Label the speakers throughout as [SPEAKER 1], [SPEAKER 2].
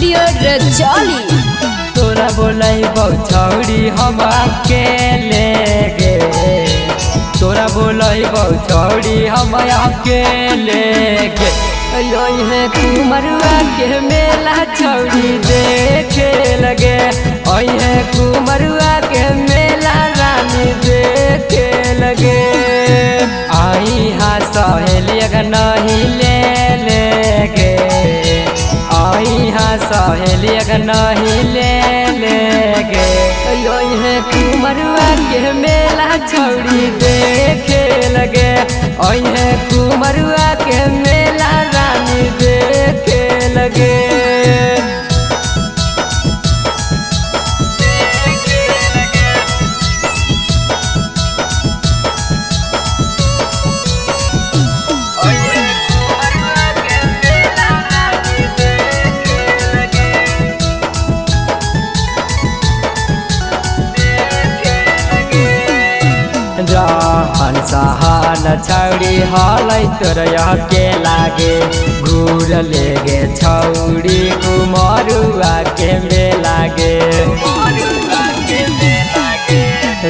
[SPEAKER 1] Studio Rajauli.
[SPEAKER 2] तोरा बोलाई छौड़ी हम अकेले गे, तोरा बोलाई छौड़ी हम अकेले गे। है कुमरुआ के मेला छौड़ी देखे लगे, है कुमरुआ के मेला रानी देखे लगे। आई हाँ सहेलिया नहीं ले लेगे, आई हाँ सहेलिया नहीं ले लेगे। है कुमरुआ के मेला छौड़ी देखे लगे, है कुमरुआ के मेला रानी देखे लगे। रहन सहन छौड़ी हलै तोरा के लागे, घूर लेगे छौड़ी कुमरुआ के मेलागे।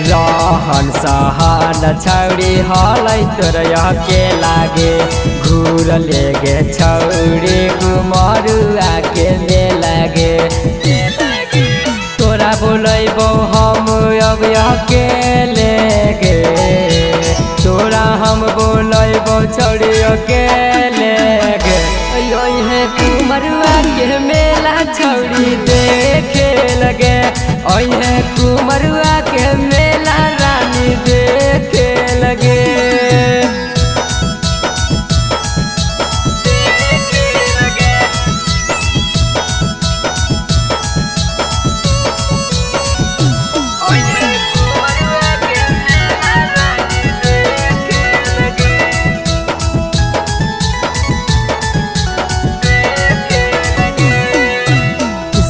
[SPEAKER 2] रहन सहन छौड़ी हलै तोरा के लागे, घूर लेगे छौड़ी कुमरुआ के मेलागे। तोरा बोलैबो हम अब अकेले गे, तोरा हम बोलैबो छौड़ी अकेले गे। है कुमरुआ के मेला छौड़ी देखे लगे, है कुमरुआ के मेला रानी देखे लगे।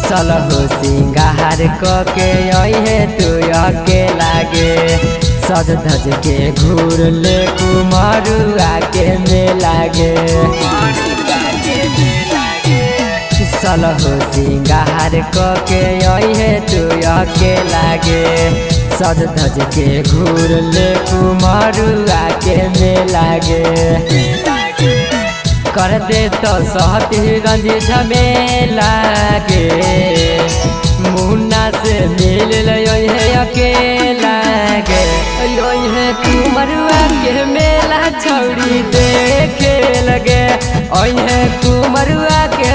[SPEAKER 2] सलहो सिंगार के है तू के लागे, सज धज के घूर ले कुमरुआ के मेलागे। सलहो सिंगार के है तू के लागे, सज धज के घूर ले कुमरुआ के मेलागे। कर दे तो सहती गंज झमेला गे, मुन्ना से मिल है अकेला गे। है कुमरुआ के मेला छौड़ी देखे लगे, है कुमरुआ के